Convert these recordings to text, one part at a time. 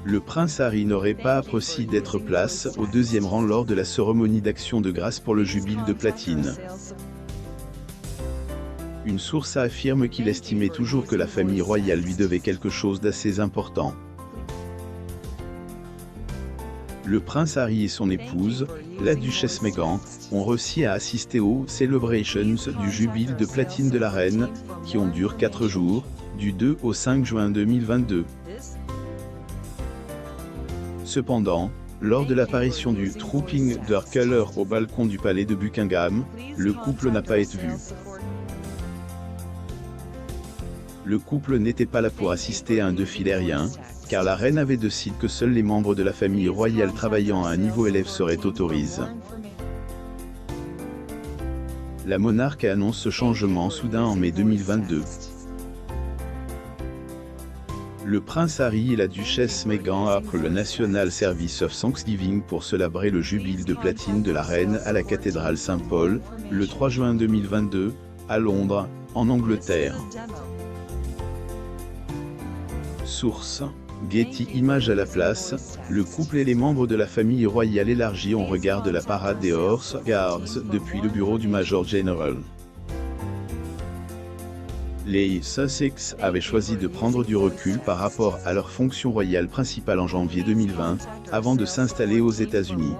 Le prince Harry n'aurait pas apprécié d'être place au deuxième rang lors de la cérémonie d'action de grâce pour le Jubilé de platine. Une source affirme qu'il estimait toujours que la famille royale lui devait quelque chose d'assez important. Le prince Harry et son épouse, la duchesse Meghan, ont réussi à assister aux celebrations du Jubilé de platine de la reine, qui ont duré 4 jours, du 2 au 5 juin 2022. Cependant, lors de l'apparition du Trooping Their Colour au balcon du palais de Buckingham, le couple n'a pas été vu. Le couple n'était pas là pour assister à un défilé aérien, car la reine avait décidé que seuls les membres de la famille royale travaillant à un niveau élève seraient autorisés. La monarque annonce ce changement soudain en mai 2022. Le prince Harry et la duchesse Meghan après le National Service of Thanksgiving pour célébrer le jubilé de platine de la reine à la cathédrale Saint-Paul, le 3 juin 2022, à Londres, en Angleterre. Source: Getty Images. À la place, le couple et les membres de la famille royale élargie ont regardé la parade des Horse Guards depuis le bureau du Major General. Les Sussex avaient choisi de prendre du recul par rapport à leur fonction royale principale en janvier 2020, avant de s'installer aux États-Unis.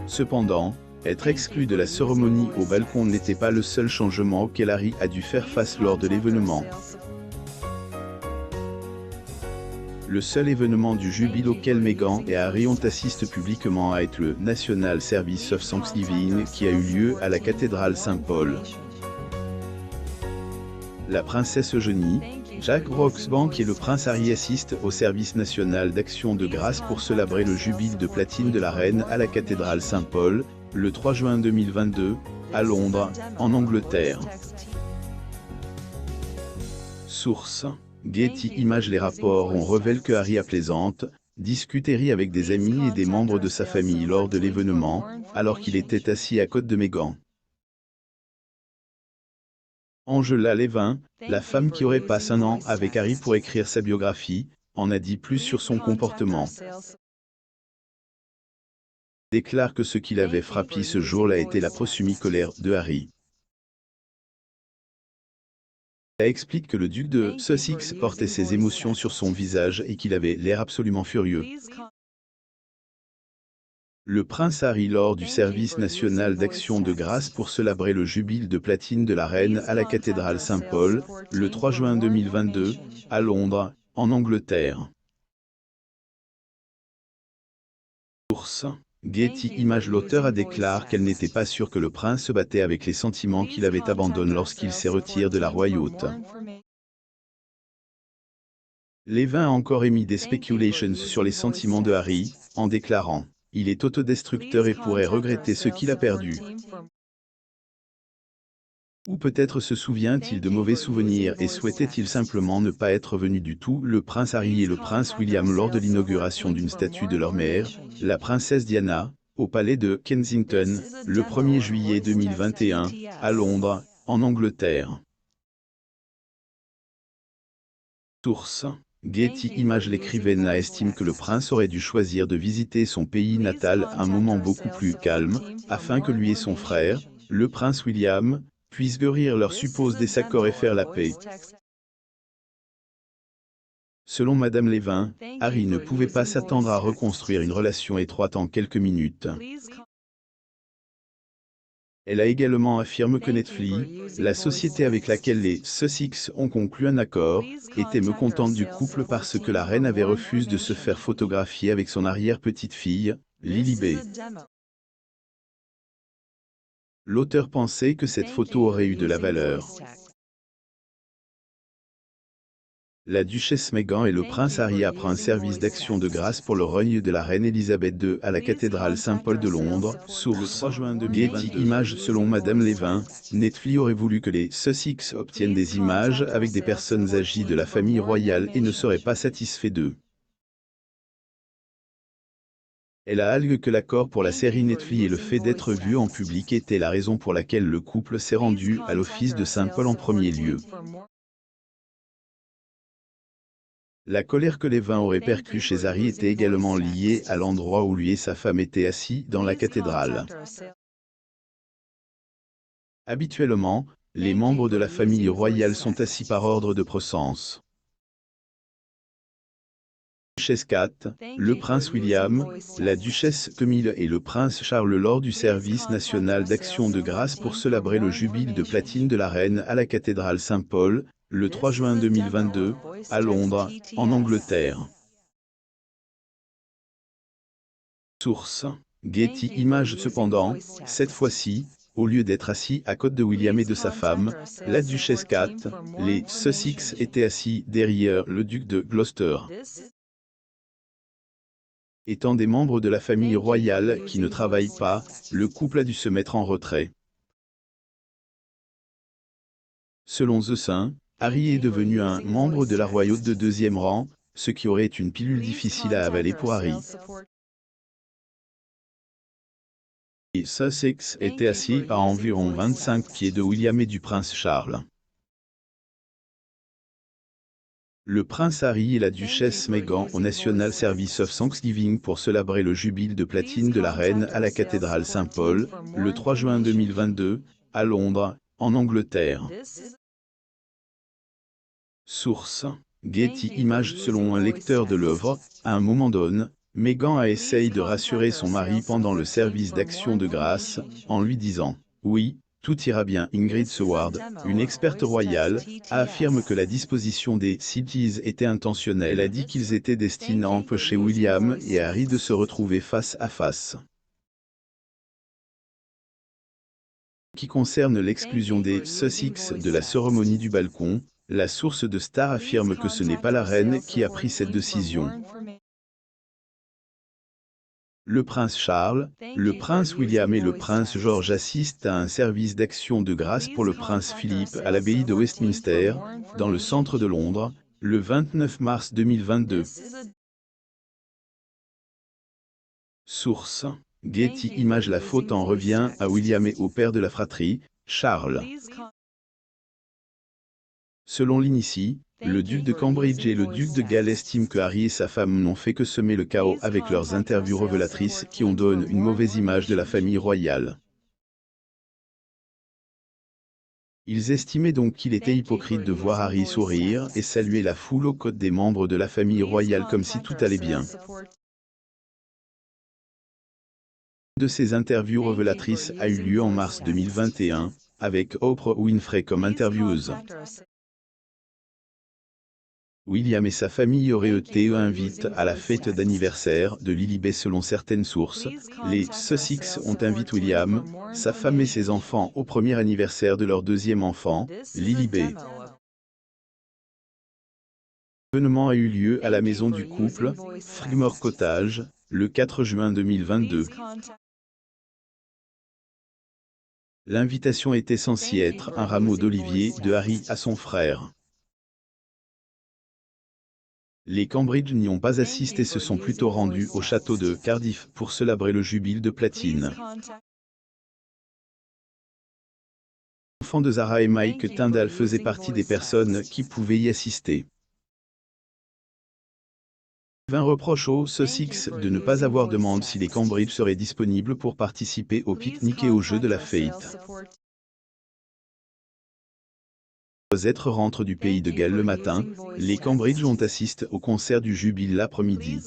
Cependant, être exclu de la cérémonie au balcon n'était pas le seul changement auquel Harry a dû faire face lors de l'événement. Le seul événement du jubilé auquel Meghan et Harry ont assisté publiquement a été le National Service of Thanksgiving qui a eu lieu à la cathédrale Saint-Paul. La princesse Eugénie, Jack Brooksbank et le prince Harry assistent au service national d'action de grâce pour célébrer le jubilé de platine de la reine à la cathédrale Saint-Paul, le 3 juin 2022, à Londres, en Angleterre. Source: Getty Images. Les rapports ont révélé que Harry a discuté avec des amis et des membres de sa famille lors de l'événement, alors qu'il était assis à côté de Meghan. Angela Levin, la femme qui aurait passé un an avec Harry pour écrire sa biographie, en a dit plus sur son comportement. Déclare que ce qui l'avait frappé ce jour-là était la prosumie colère de Harry. Elle explique que le duc de Sussex portait ses émotions sur son visage et qu'il avait l'air absolument furieux. Le prince Harry lors du service national d'action de grâce pour célébrer le jubilé de platine de la reine à la cathédrale Saint-Paul, le 3 juin 2022, à Londres, en Angleterre. Source: Getty Images. L'auteur a déclaré qu'elle n'était pas sûre que le prince se battait avec les sentiments qu'il avait abandonnés lorsqu'il s'est retiré de la royauté. Levin a encore émis des spéculations sur les sentiments de Harry, en déclarant: il est autodestructeur et pourrait regretter ce qu'il a perdu. Ou peut-être se souvient-il de mauvais souvenirs et souhaitait-il simplement ne pas être venu du tout. Le prince Harry et le prince William lors de l'inauguration d'une statue de leur mère, la princesse Diana, au palais de Kensington, le 1er juillet 2021, à Londres, en Angleterre. Source: Getty Images. L'écrivaine estime que le prince aurait dû choisir de visiter son pays natal à un moment beaucoup plus calme, afin que lui et son frère, le prince William, puissent guérir leurs supposés désaccords et faire la paix. Selon Madame Levin, Harry ne pouvait pas s'attendre à reconstruire une relation étroite en quelques minutes. Elle a également affirmé que Netflix, la société avec laquelle les Sussex ont conclu un accord, était mécontente du couple parce que la reine avait refusé de se faire photographier avec son arrière-petite-fille, Lilibet. L'auteur pensait que cette photo aurait eu de la valeur. La duchesse Meghan et le prince Harry après un service d'action de grâce pour le règne de la reine Elisabeth II à la cathédrale Saint-Paul de Londres, source: le 3 juin 2022. Getty Images. Selon Madame Levin, Netflix aurait voulu que les Sussex obtiennent des images avec des personnes âgées de la famille royale et ne serait pas satisfait d'eux. Elle a allégué que l'accord pour la série Netflix et le fait d'être vu en public était la raison pour laquelle le couple s'est rendu à l'office de Saint-Paul en premier lieu. La colère que les vins auraient perçue chez Harry était également liée à l'endroit où lui et sa femme étaient assis dans la cathédrale. Habituellement, les membres de la famille royale sont assis par ordre de présence. Duchesse Kate, le prince William, la duchesse Camille et le prince Charles lors du service national d'action de grâce pour célébrer le jubile de platine de la reine à la cathédrale Saint-Paul, le 3 juin 2022, à Londres, en Angleterre. Source: Getty Images. Cependant, cette fois-ci, au lieu d'être assis à côté de William et de sa femme, la duchesse Kate, les Sussex étaient assis derrière le duc de Gloucester. Étant des membres de la famille royale qui ne travaillent pas, le couple a dû se mettre en retrait. Selon The Sun, Harry est devenu un membre de la royauté de deuxième rang, ce qui aurait été une pilule difficile à avaler pour Harry. Les Sussex étaient assis à environ 25 pieds de William et du prince Charles. Le prince Harry et la duchesse Meghan au National Service of Thanksgiving pour célébrer le jubile de platine de la reine à la cathédrale Saint-Paul, le 3 juin 2022, à Londres, en Angleterre. Source: Getty Images. Selon un lecteur de l'œuvre, à un moment donné, Meghan a essayé de rassurer son mari pendant le service d'action de grâce, en lui disant « Oui, tout ira bien ». Ingrid Seward, une experte royale, affirme que la disposition des CGs était intentionnelle. Elle a dit qu'ils étaient destinés à empêcher William et Harry de se retrouver face à face. Qui concerne l'exclusion des Sussex de la cérémonie du balcon, la source de Star affirme que ce n'est pas la reine qui a pris cette décision. Le prince Charles, le prince William et le prince George assistent à un service d'action de grâce pour le prince Philippe à l'abbaye de Westminster, dans le centre de Londres, le 29 mars 2022. Source: Getty Images. La faute en revient à William et au père de la fratrie, Charles. Selon l'Inici, le duc de Cambridge et le duc de Galles estiment que Harry et sa femme n'ont fait que semer le chaos avec leurs interviews révélatrices qui en donnent une mauvaise image de la famille royale. Ils estimaient donc qu'il était hypocrite de voir Harry sourire et saluer la foule aux côtés des membres de la famille royale comme si tout allait bien. Une de ces interviews révélatrices a eu lieu en mars 2021, avec Oprah Winfrey comme intervieweuse. William et sa famille auraient été invités à la fête d'anniversaire de Lilibet. Selon certaines sources, les Sussex ont invité William, sa femme et ses enfants au premier anniversaire de leur deuxième enfant, Lilibet. L'événement a eu lieu à la maison du couple, Frigmore Cottage, le 4 juin 2022. L'invitation était censée être un rameau d'olivier de Harry à son frère. Les Cambridge n'y ont pas assisté et se sont plutôt rendus au château de Cardiff pour célébrer le jubile de platine. L'enfant de Zara et Mike Tyndall faisait partie des personnes qui pouvaient y assister. Il reproche aux Sussex de ne pas avoir demandé si les Cambridge seraient disponibles pour participer au pique-nique et aux Jeux de la Fête. Les êtres rentrent du pays de Galles le matin, les Cambridge ont assisté au concert du jubile l'après-midi.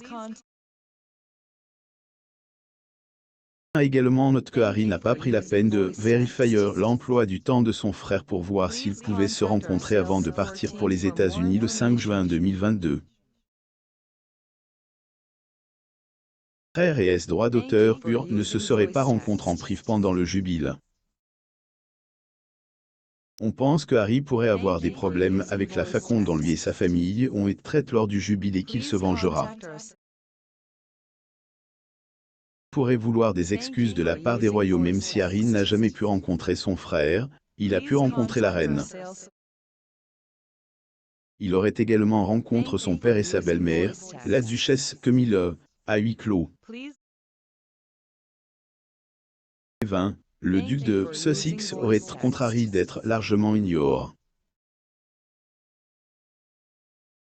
A également note que Harry n'a pas pris la peine de vérifier l'emploi du temps de son frère pour voir s'ils pouvaient se rencontrer avant de partir pour les États-Unis le 5 juin 2022. Frère et S droit d'auteur pur ne se seraient pas rencontrés en privé pendant le jubile. On pense que Harry pourrait avoir des problèmes avec la façon dont lui et sa famille ont été traités lors du jubile et qu'il se vengera. Pourrait vouloir des excuses de la part des royaux. Même si Harry n'a jamais pu rencontrer son frère, il a pu rencontrer la reine. Il aurait également rencontré son père et sa belle-mère, la duchesse Camille, à huis clos. Le duc de Sussex aurait été contrarié d'être largement ignoré.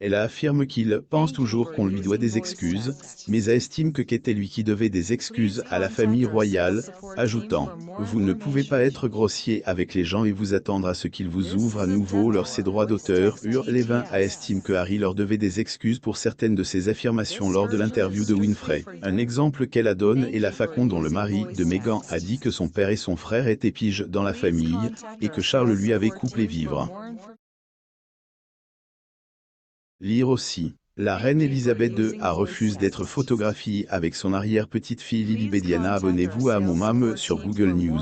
Elle affirme qu'il pense toujours qu'on lui doit des excuses, mais estime que qu'était lui qui devait des excuses à la famille royale, ajoutant « Vous ne pouvez pas être grossier avec les gens et vous attendre à ce qu'ils vous ouvrent à nouveau ses droits d'auteur ». Levin estime que Harry leur devait des excuses pour certaines de ses affirmations lors de l'interview de Winfrey. Un exemple qu'elle donne est la façon dont le mari de Meghan a dit que son père et son frère étaient piges dans la famille, et que Charles lui avait couplé vivre. Lire aussi. La reine Elisabeth II a refusé d'être photographiée avec son arrière-petite-fille Lily Bediana. Abonnez-vous à mon mame sur Google News.